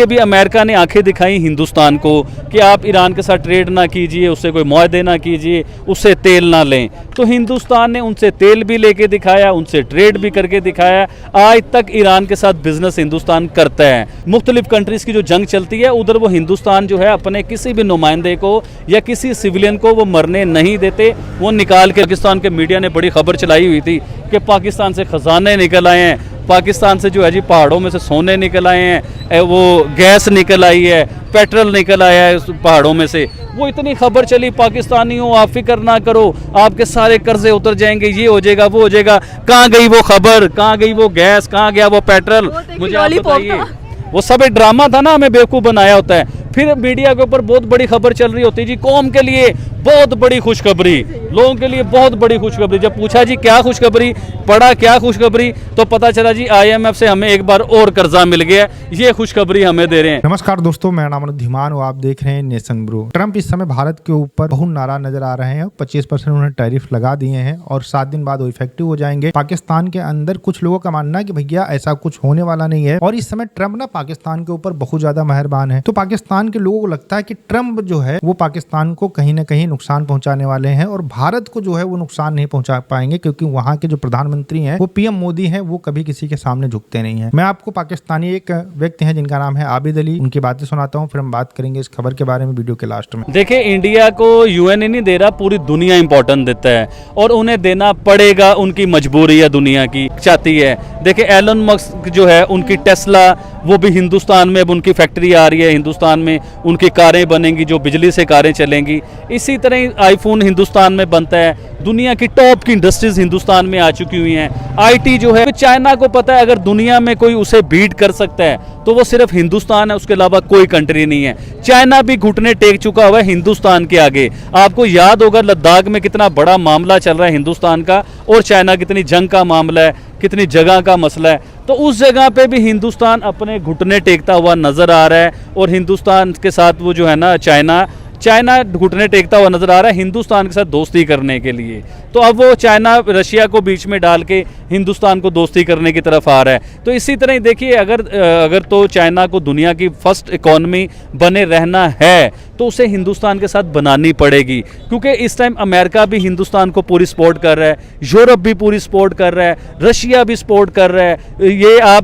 ये भी अमेरिका ने आंखें दिखाई हिंदुस्तान को कि आप ईरान के साथ ट्रेड ना कीजिए, उससे कोई मुआहदे ना कीजिए, उससे तेल ना लें। तो हिंदुस्तान ने उनसे तेल भी लेके दिखाया, उनसे ट्रेड भी करके दिखाया। आज तक ईरान के साथ बिजनेस हिंदुस्तान करता है। मुख्तलिफ कंट्रीज़ की जो जंग चलती है उधर वो हिंदुस्तान जो है अपने किसी भी नुमाइंदे को या किसी सिविलियन को वो मरने नहीं देते। वो निकाल के पाकिस्तान के मीडिया ने बड़ी खबर चलाई हुई थी कि पाकिस्तान से खजाने निकल आए हैं, पाकिस्तान से जो है जी पहाड़ों में से सोने निकल आए हैं, वो गैस निकल आई है, पेट्रोल निकल आया है पहाड़ों में से। वो इतनी खबर चली, पाकिस्तानियों आप फिक्र ना करो, आपके सारे कर्जे उतर जाएंगे, ये हो जाएगा वो हो जाएगा। कहाँ गई वो खबर, कहाँ गई वो गैस, कहाँ गया वो पेट्रोल? मुझे आप बताइए। वो सब एक ड्रामा था ना, हमें बेवकूफ़ बनाया होता है। फिर मीडिया के ऊपर बहुत बड़ी खबर चल रही होती है जी, कौम के लिए बहुत बड़ी खुशखबरी, लोगों के लिए बहुत बड़ी खुशखबरी। जब पूछा जी क्या खुशखबरी, पढ़ा क्या खुशखबरी, तो पता चला जी IMF से हमें एक बार और कर्जा मिल गया, ये खुशखबरी हमें दे रहे हैं। नमस्कार दोस्तों, मेरा नाम धीमान और आप देख रहे हैं नेशन ब्रो। ट्रंप इस समय भारत के ऊपर बहुत नाराज नजर आ रहे हैं। 25% उन्होंने टैरिफ लगा दिए हैं और 7 दिन बाद वो इफेक्टिव हो जाएंगे। पाकिस्तान के अंदर कुछ लोगों का मानना है कि भैया ऐसा कुछ होने वाला नहीं है और इस समय ट्रंप ना पाकिस्तान के ऊपर बहुत ज्यादा मेहरबान है। तो पाकिस्तान के लोगों को लगता है कि ट्रंप जो है वो पाकिस्तान को कहीं ना कहीं नुकसान पहुंचाने वाले हैं और भारत को जो है वो नुकसान नहीं पहुंचा पाएंगे, क्योंकि वहां के जो प्रधानमंत्री हैं वो PM मोदी हैं, वो कभी किसी के सामने झुकते नहीं हैं। मैं आपको पाकिस्तानी एक व्यक्ति हैं जिनका नाम है आबिद अली, उनकी बातें सुनाता हूं, फिर हम बात करेंगे इस खबर के बारे में वीडियो के लास्ट में। देखिए, इंडिया को UN नहीं दे रहा, पूरी दुनिया इंपॉर्टेंट देता है और उन्हें देना पड़ेगा, उनकी मजबूरी है, दुनिया की चाहती है। देखिए, एलन मस्क जो है उनकी टेस्ला, वो भी हिंदुस्तान में अब उनकी फैक्ट्री आ रही है, हिंदुस्तान में उनकी कारें बनेंगी जो बिजली से कारें चलेंगी। इसी तरह आईफोन हिंदुस्तान में बनता है। दुनिया की टॉप की इंडस्ट्रीज हिंदुस्तान में आ चुकी हुई हैं। IT जो है, चाइना को पता है अगर दुनिया में कोई उसे बीट कर सकता है तो वो सिर्फ हिंदुस्तान है, उसके अलावा कोई कंट्री नहीं है। चाइना भी घुटने टेक चुका हुआ है हिंदुस्तान के आगे। आपको याद होगा लद्दाख में कितना बड़ा मामला चल रहा है हिंदुस्तान का और चाइना कितनी जंग का मामला है, कितनी जगह का मसला है। तो उस जगह पे भी हिंदुस्तान अपने घुटने टेकता हुआ नजर आ रहा है और हिंदुस्तान के साथ वो जो है ना चाइना घुटने टेकता हुआ नजर आ रहा है हिंदुस्तान के साथ दोस्ती करने के लिए। तो अब वो चाइना रशिया को बीच में डाल के हिंदुस्तान को दोस्ती करने की तरफ आ रहा है। तो इसी तरह देखिए, अगर तो चाइना को दुनिया की फर्स्ट इकॉनमी बने रहना है तो उसे हिंदुस्तान के साथ बनानी पड़ेगी, क्योंकि इस टाइम अमेरिका भी हिंदुस्तान को पूरी सपोर्ट कर रहा है, यूरोप भी पूरी सपोर्ट कर रहा है, रशिया भी सपोर्ट कर रहा है।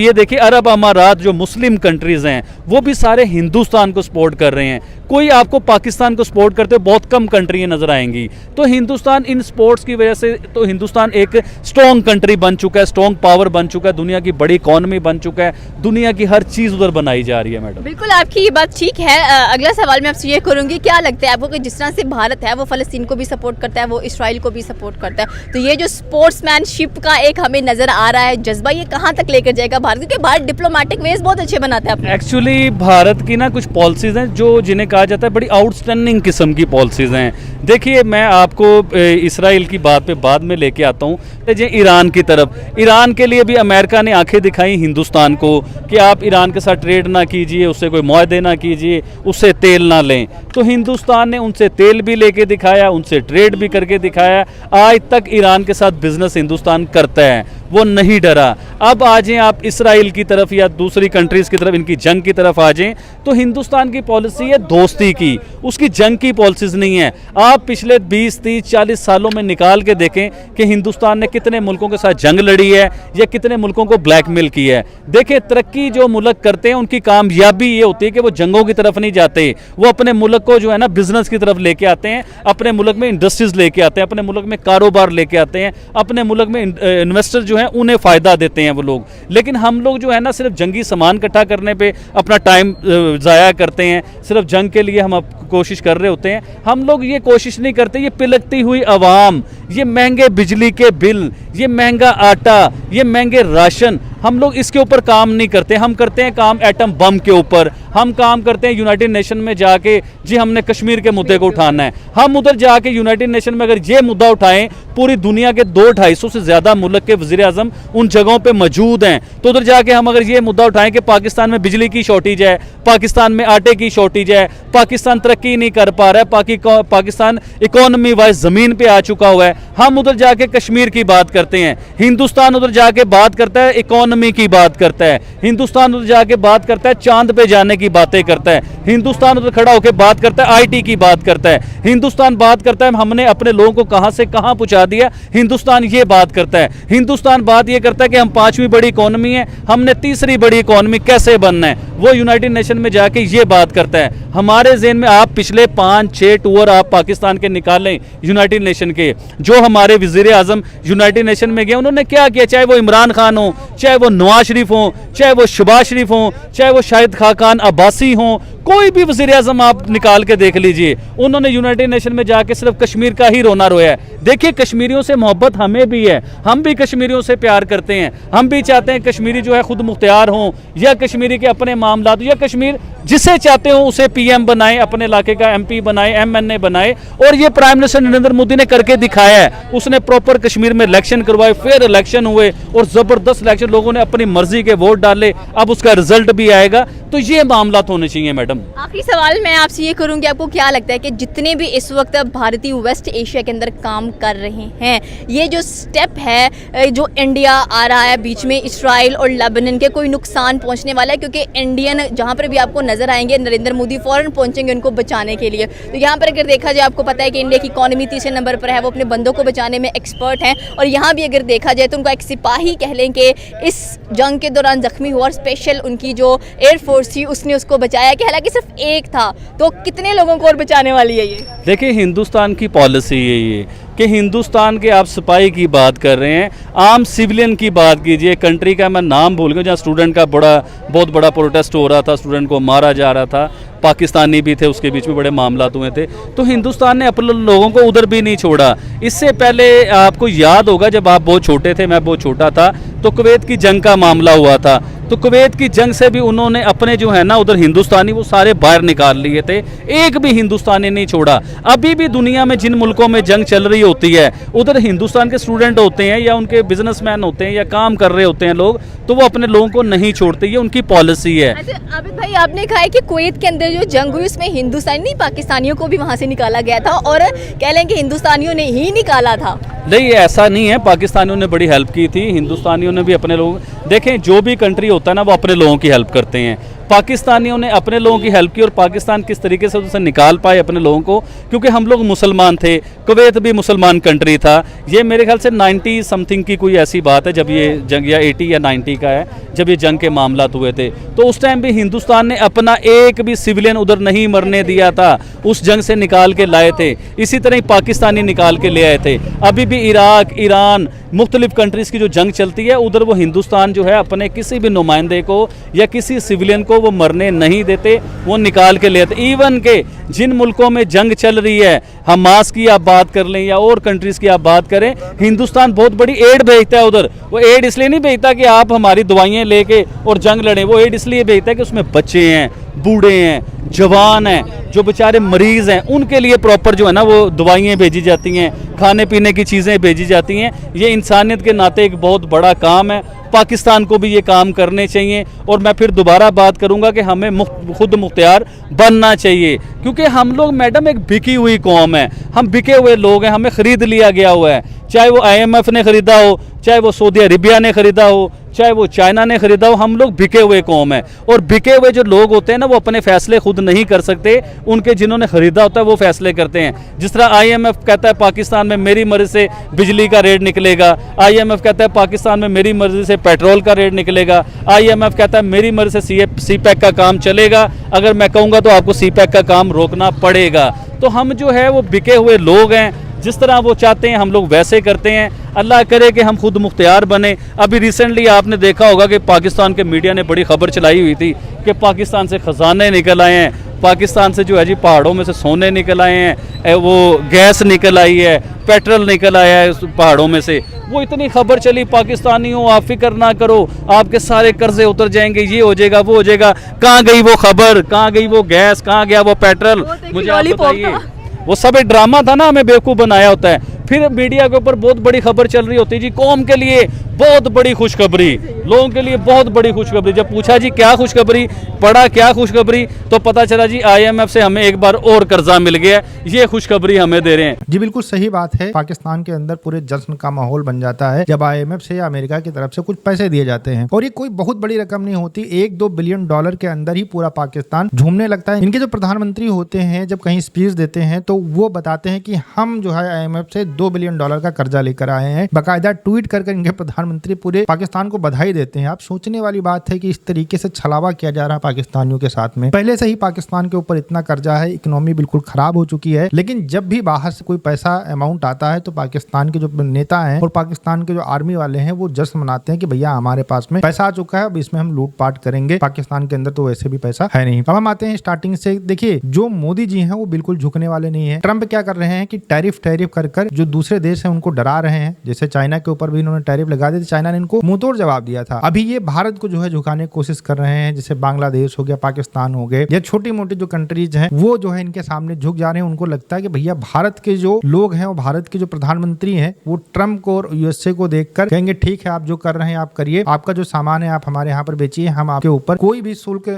ये देखिए, अरब अमारात जो मुस्लिम कंट्रीज हैं वो भी सारे हिंदुस्तान को सपोर्ट कर रहे हैं। कोई आपको पाकिस्तान को सपोर्ट करते बहुत कम कंट्रियां नजर आएंगी। तो हिंदुस्तान इन स्पोर्ट्स की वजह से तो हिंदुस्तान एक स्ट्रॉन्ग कंट्री बन चुका है, स्ट्रॉन्ग पावर बन चुका है, दुनिया की बड़ी इकॉनमी बन चुका है, दुनिया की हर चीज उधर बनाई जा रही है। मैडम, बिल्कुल आपकी ये बात ठीक है। अगला सवाल मैं आपसे ये करूंगी, क्या लगता है आपको कि जिस तरह से भारत है वो फलस्तीन को भी सपोर्ट करता है, वो इसराइल को भी सपोर्ट करता है, तो ये जो स्पोर्ट्समैनशिप का एक हमें नजर आ रहा है जज्बा, ये कहाँ तक लेकर जाएगा भारत? क्योंकि भारत डिप्लोमेटिक वेज बहुत अच्छे बनाता है। एक्चुअली भारत की ना कुछ पॉलिसीज हैं जो जिन्हें कहा जाता है बड़ी आउटस्टैंडिंग किस्म की पॉलिसीज हैं। देखिए, मैं आपको इसराइल की बात पे बाद में लेके आता हूँ। ईरान की तरफ, ईरान के लिए भी अमेरिका ने आंखें दिखाई हिंदुस्तान को कि आप ईरान के साथ ट्रेड ना कीजिए, उससे कोई मुआहदे ना कीजिए, उससे तेल ना लें। तो हिंदुस्तान ने उनसे तेल भी लेके दिखाया, उनसे ट्रेड भी करके दिखाया। आज तक ईरान के साथ बिजनेस हिंदुस्तान करता है, वो नहीं डरा। अब आ जाएं आप इसराइल की तरफ या दूसरी कंट्रीज की तरफ, इनकी जंग की तरफ आ जाएं, तो हिंदुस्तान की पॉलिसी है दोस्ती की, उसकी जंग की पॉलिसीज नहीं है। आप पिछले 20, 30, 40 सालों में निकाल के देखें कि हिंदुस्तान ने कितने मुल्कों के साथ जंग लड़ी है या कितने मुल्कों को ब्लैकमेल की है। देखिए, तरक्की जो मुल्क करते हैं उनकी कामयाबी ये होती है कि वो जंगों की तरफ नहीं जाते, वो अपने मुल्क को जो है ना बिजनेस की तरफ लेके आते हैं, अपने मुल्क में इंडस्ट्रीज लेके आते हैं, अपने मुल्क में कारोबार लेके आते हैं, अपने मुल्क में इन्वेस्टर जो है उन्हें फायदा देते हैं वो लोग। लेकिन हम लोग जो है ना सिर्फ जंगी सामान इकट्ठा करने पे अपना टाइम ज़ाया करते हैं, सिर्फ जंग के लिए हम कोशिश कर रहे होते हैं। हम लोग ये कोशिश नहीं करते, ये पिलकती हुई आवाम, ये महंगे बिजली के बिल, ये महंगा आटा, ये महंगे राशन, हम लोग इसके ऊपर काम नहीं करते। हम करते हैं काम एटम बम के ऊपर, हम काम करते हैं यूनाइटेड नेशन में जाके जी हमने कश्मीर के मुद्दे को उठाना है। हम उधर जाके यूनाइटेड नेशन में अगर ये मुद्दा उठाएं, पूरी दुनिया के 200-250 से ज्यादा मुल्क के वजीर आजम उन जगहों पे मौजूद हैं, तो उधर जाके हम अगर ये मुद्दा उठाएं कि पाकिस्तान में बिजली की शॉर्टेज है, पाकिस्तान में आटे की शॉर्टेज है, पाकिस्तान तरक्की नहीं कर पा रहा है, पाकिस्तान इकोनॉमी वाइज जमीन पे आ चुका हुआ है, हम उधर जाके कश्मीर की बात करते हैं। हिंदुस्तान उधर जाके बात करता है इकोनॉमी इकोनॉमी की बात करता है, हिंदुस्तान उधर जाके बात करता है चांद पे जाने की बातें करता है, हिंदुस्तान उधर खड़ा होकर बात करता है आईटी की बात करता है, हिंदुस्तान बात करता है हमने अपने लोगों को कहां से कहां पहुंचा दिया, हिंदुस्तान ये बात करता है, हिंदुस्तान बात ये करता है कि हम 5वीं बड़ी इकोनॉमी है, हमने 3री बड़ी इकोनॉमी कैसे बनना है, वो यूनाइटेड नेशन में जाके ये बात करता है। हमारे ज़हन में आप पिछले 5-6 टूर आप पाकिस्तान के निकालें यूनाइटेड नेशन के, जो हमारे वज़ीर आज़म यूनाइटेड नेशन में गए उन्होंने क्या किया, चाहे वो इमरान खान हो, चाहे वो नवाज शरीफ हो, चाहे वो शहबाज शरीफ हो, चाहे वो शाहिद खाकान अब्बासी हो, कोई भी वज़ीर आज़म आप निकाल के देख लीजिए, उन्होंने यूनाइटेड नेशन में जाके सिर्फ कश्मीर का ही रोना रोया है। देखिए कश्मीरियों से मोहब्बत हमें भी है, हम भी कश्मीरियों से प्यार करते हैं, हम भी चाहते हैं कश्मीरी जो है खुद मुख्तियार हों या कश्मीरी के अपने मामला या कश्मीर जिसे चाहते हो उसे पीएम बनाए, अपने इलाके का एमपी बनाए, एमएनए बनाए, और ये प्राइम मिनिस्टर नरेंद्र मोदी ने करके दिखाया है। उसने प्रॉपर कश्मीर में इलेक्शन करवाए, फेयर इलेक्शन हुए और ज़बरदस्त इलेक्शन, लोगों ने अपनी मर्जी के वोट डाले, अब उसका रिजल्ट भी आएगा। तो ये मामला होने चाहिए। मैडम आखिरी सवाल मैं आपसे ये करूंगी, आपको क्या लगता है कि जितने भी इस वक्त भारतीय वेस्ट एशिया के अंदर काम कर रहे हैं, ये जो स्टेप है जो इंडिया आ रहा है बीच में, इसराइल और लेबनान के, कोई नुकसान पहुंचने वाला है? क्योंकि इंडियन जहां पर भी आपको नजर आएंगे नरेंद्र मोदी फौरन पहुंचेंगे उनको बचाने के लिए। तो यहाँ पर अगर देखा जाए, आपको पता है कि इंडिया की इकोनॉमी 3रे नंबर पर है, वो अपने बंदों को बचाने में एक्सपर्ट हैं, और यहाँ भी अगर देखा जाए तो उनका एक सिपाही कह लें कि इस जंग के दौरान जख्मी हुआ और स्पेशल उनकी जो एयरफोर्स थी उसने उसको बचाया, कि हालांकि सिर्फ एक था, तो कितने लोगों को और बचाने वाली है ये? देखिए हिंदुस्तान की पॉलिसी यही है कि हिंदुस्तान के, आप सिपाही की बात कर रहे हैं, आम सिविलियन की बात कीजिए, कंट्री का मैं नाम भूल गया जहाँ स्टूडेंट का बहुत बड़ा प्रोटेस्ट हो रहा था, स्टूडेंट को मारा जा रहा था, पाकिस्तानी भी थे, उसके बीच में बड़े मामलात हुए थे, तो हिंदुस्तान ने अपने लोगों को उधर भी नहीं छोड़ा। इससे पहले आपको याद होगा जब आप बहुत छोटे थे, मैं बहुत छोटा था, तो कुवैत की जंग का मामला हुआ था, तो कुवैत की जंग से भी उन्होंने अपने जो है ना उधर हिंदुस्तानी वो सारे बाहर निकाल लिए थे, एक भी हिंदुस्तानी नहीं छोड़ा। अभी भी दुनिया में जिन मुल्कों में जंग चल रही होती है उधर हिंदुस्तान के स्टूडेंट होते हैं या उनके बिजनेसमैन होते हैं या काम कर रहे होते हैं लोग, तो वो अपने लोगों को नहीं छोड़ते, ये उनकी पॉलिसी है। अच्छा आबिद भाई, आपने कहा है कि कुवैत के अंदर जो जंग हुई उसमें हिंदुस्तानी नहीं पाकिस्तानियों को भी वहां से निकाला गया था, और कह लें कि हिंदुस्तानियों ने ही निकाला था। नहीं ऐसा नहीं है, पाकिस्तानियों ने बड़ी हेल्प की थी, हिंदुस्तानियों ने भी अपने लोग, देखें जो भी कंट्री होता है ना वो अपने लोगों की हेल्प करते हैं, पाकिस्तानियों ने अपने लोगों की हेल्प की, और पाकिस्तान किस तरीके से उसे निकाल पाए अपने लोगों को, क्योंकि हम लोग मुसलमान थे, कुवैत भी मुसलमान कंट्री था। ये मेरे ख्याल से 90 समथिंग की कोई ऐसी बात है जब ये जंग, या 80 या 90 का है जब ये जंग के मामलात हुए थे, तो उस टाइम भी हिंदुस्तान ने अपना एक भी सिविलियन उधर नहीं मरने दिया था, उस जंग से निकाल के लाए थे। इसी तरह ही पाकिस्तानी निकाल के ले आए थे। अभी भी इराक, ईरान, मुख्तलिफ कंट्रीज़ की जो जंग चलती है उधर वो हिंदुस्तान जो है अपने किसी भी नुमाइंदे को या किसी सिविलियन को वो मरने नहीं देते, वो निकाल के ले आते। इवन के जिन मुल्कों में जंग चल रही है, हमास की आप बात कर लें या और कंट्रीज़ की आप बात करें, हिंदुस्तान बहुत बड़ी एड भेजता है उधर। वो एड इसलिए नहीं भेजता कि आप हमारी दवाइयाँ लेके और जंग लड़ें, वो एड इसलिए भेजता है कि उसमें बच्चे हैं, बूढ़े हैं, जवान हैं, जो बेचारे मरीज़ हैं, उनके लिए प्रॉपर जो है ना वो दवाइयाँ भेजी जाती हैं, खाने पीने की चीज़ें भेजी जाती हैं। ये इंसानियत के नाते एक बहुत बड़ा काम है, पाकिस्तान को भी ये काम करने चाहिए। और मैं फिर दोबारा बात करूंगा कि हमें खुद मुख्तियार बनना चाहिए, क्योंकि हम लोग मैडम एक बिकी हुई कौम है, हम बिके हुए लोग हैं, हमें ख़रीद लिया गया हुआ है, चाहे वो IMF ने ख़रीदा हो, चाहे वो सऊदी अरेबिया ने ख़रीदा हो, चाहे वो चाइना ने ख़रीदा हो, हम लोग बिके हुए कौम है। और बिके हुए जो लोग होते हैं ना वो अपने फ़ैसले खुद नहीं कर सकते, उनके जिन्होंने ख़रीदा होता है वो फ़ैसले करते हैं। जिस तरह IMF कहता है पाकिस्तान में मेरी मर्ज़ी से बिजली का रेट निकलेगा, IMF कहता है पाकिस्तान में मेरी मर्ज़ी से पेट्रोल का रेट निकलेगा, IMF कहता है मेरी मर्ज़ी से CPEC का काम चलेगा, अगर मैं कहूँगा तो आपको CPEC का काम रोकना पड़ेगा। तो हम जो है वो बिके हुए लोग हैं, जिस तरह वो चाहते हैं हम लोग वैसे करते हैं। अल्लाह करे कि हम खुद मुख्तियार बने। अभी रिसेंटली आपने देखा होगा कि पाकिस्तान के मीडिया ने बड़ी खबर चलाई हुई थी कि पाकिस्तान से ख़जाने निकल आए हैं, पाकिस्तान से जो है जी पहाड़ों में से सोने निकल आए हैं, वो गैस निकल आई है, पेट्रोल निकल आया है पहाड़ों में से। वो इतनी खबर चली, पाकिस्तानियों आप फिक्र ना करो, आपके सारे कर्जे उतर जाएंगे, ये हो जाएगा, वो हो जाएगा। कहाँ गई वो खबर, कहाँ गई वो गैस, कहाँ गया वो पेट्रोल, मुझे आप बताइए। वो सब एक ड्रामा था ना, हमें बेवकूफ़ बनाया होता है। फिर मीडिया के ऊपर बहुत बड़ी खबर चल रही होती है जी, कौम के लिए बहुत बड़ी खुशखबरी, लोगों के लिए बहुत बड़ी खुशखबरी। जब पूछा जी क्या खुशखबरी, पढ़ा क्या खुशखबरी, तो पता चला जी IMF से हमें एक बार और कर्जा मिल गया, ये खुशखबरी हमें दे रहे हैं। जी बिल्कुल सही बात है। पाकिस्तान के अंदर पूरे जश्न का माहौल बन जाता है जब IMF से या अमेरिका की तरफ से कुछ पैसे दिए जाते हैं, और ये कोई बहुत बड़ी रकम नहीं होती। 1-2 बिलियन डॉलर के अंदर ही पूरा पाकिस्तान झूमने लगता है। इनके जो प्रधानमंत्री होते हैं जब कहीं स्पीच देते हैं तो वो बताते हैं कि हम जो है IMF से 2 बिलियन डॉलर का कर्जा लेकर आए हैं। बाकायदा ट्वीट कर इनके प्रधानमंत्री पूरे पाकिस्तान को बधाई देते हैं। आप सोचने वाली बात है कि इस तरीके से छलावा किया जा रहा है पाकिस्तानियों के साथ में। पहले से ही पाकिस्तान के ऊपर इतना कर्जा है, इकोनॉमी बिल्कुल खराब हो चुकी है, लेकिन जब भी बाहर से कोई पैसा अमाउंट आता है तो पाकिस्तान के जो नेता हैं और पाकिस्तान के जो आर्मी वाले हैं वो जश्न मनाते हैं कि भैया हमारे पास में पैसा आ चुका है, अब इसमें हम लूटपाट करेंगे। पाकिस्तान के अंदर तो वैसे भी पैसा है नहीं। अब हम आते हैं स्टार्टिंग से। देखिए जो मोदी जी हैं वो बिल्कुल झुकने वाले नहीं है। ट्रंप क्या कर रहे हैं कि टैरिफ कर जो दूसरे देश हैं उनको डरा रहे हैं। जैसे चाइना के ऊपर भी इन्होंने टैरिफ लगा दिए, चाइना ने इनको मुंहतोड़ जवाब दिया था। अभी ये भारत को जो है झुकाने की कोशिश कर रहे हैं, जैसे बांग्लादेश हो गया, पाकिस्तान हो गए, या छोटी मोटी जो कंट्रीज हैं वो जो है इनके सामने झुक जा रहे हैं। उनको लगता है कि भैया भारत के जो लोग हैं और भारत के जो प्रधानमंत्री हैं वो ट्रंप को और USA को देखकर कहेंगे ठीक है आप जो कर रहे हैं आप करिए, आपका जो सामान है आप हमारे यहाँ पर बेचिए, हम आपके ऊपर कोई भी शुल्क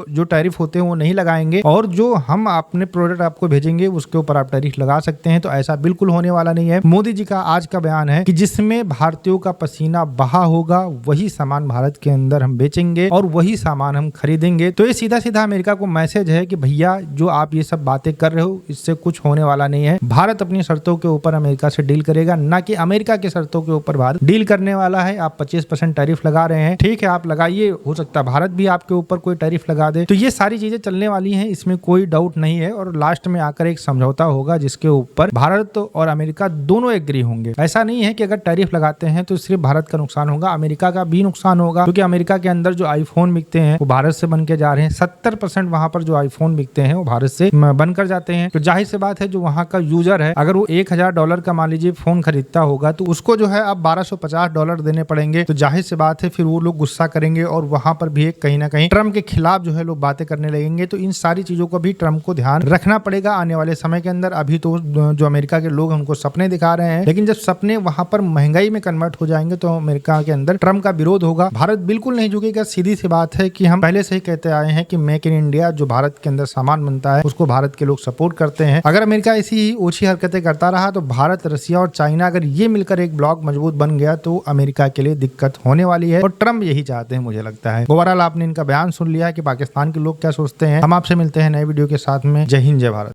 जो टैरिफ होते हैं वो नहीं लगाएंगे, और जो हम अपने प्रोडक्ट आपको भेजेंगे उसके ऊपर आप टैरिफ लगा सकते हैं। तो ऐसा बिल्कुल होने वाला नहीं है। मोदी जी का आज का बयान है कि जिसमें भारतीयों का पसीना बहा होगा वही सामान भारत के अंदर हम बेचेंगे और वही सामान हम खरीदेंगे। तो ये सीधा सीधा अमेरिका को मैसेज है कि भैया जो आप ये सब बातें कर रहे हो इससे कुछ होने वाला नहीं है। भारत अपनी शर्तों के ऊपर अमेरिका से डील करेगा, ना कि अमेरिका की शर्तों के ऊपर भारत डील करने वाला है। आप 25% टैरिफ लगा रहे हैं, ठीक है आप लगाइए, हो सकता है भारत भी आपके ऊपर कोई टैरिफ लगा दे। तो ये सारी चीजें चलने वाली हैं, इसमें कोई डाउट नहीं है। और लास्ट में आकर एक समझौता होगा जिसके ऊपर भारत और अमेरिका दोनों एग्री होंगे। ऐसा नहीं है कि अगर टैरिफ लगाते हैं तो सिर्फ भारत का नुकसान होगा, अमेरिका का भी नुकसान होगा, क्योंकि अमेरिका के अंदर जो आईफोन बिकते हैं वो भारत से बन के जा रहे हैं। 70% वहां पर जो आईफोन बिकते हैं वो भारत से बनकर जाते हैं। तो जाहिर सी बात है जो वहां का यूजर है अगर वो $1000 का मान लीजिए फोन खरीदता होगा तो उसको जो है अब $1250 देने पड़ेंगे। तो जाहिर सी बात है फिर वो लोग गुस्सा करेंगे और वहां पर भी कहीं ना कहीं ट्रम्प के खिलाफ जो है लोग बातें करने लगेंगे। तो इन सारी चीजों को भी ट्रम्प को ध्यान रखना पड़ेगा आने वाले समय के अंदर। अभी तो जो अमेरिका के लोग हैं उनको सपने दिखा रहे हैं, लेकिन जब सपने वहां पर महंगाई में कन्वर्ट हो जाएंगे तो अमेरिका के अंदर ट्रम्प का विरोध होगा। भारत बिल्कुल नहीं झुकेगा। सीधी सी बात है कि हम पहले से ही कहते आए हैं कि मेक इन इंडिया, जो भारत के अंदर सामान बनता है उसको भारत के लोग सपोर्ट करते हैं। अगर अमेरिका ऐसी ही ओछी हरकतें करता रहा तो भारत, रसिया और चाइना अगर ये मिलकर एक ब्लॉक मजबूत बन गया तो अमेरिका के लिए दिक्कत होने वाली है, और ट्रम्प यही चाहते हैं मुझे लगता है। ओवरऑल आपने इनका बयान सुन लिया कि पाकिस्तान के लोग क्या सोचते हैं। हम आपसे मिलते हैं नए वीडियो के साथ में। जय हिंद, जय भारत।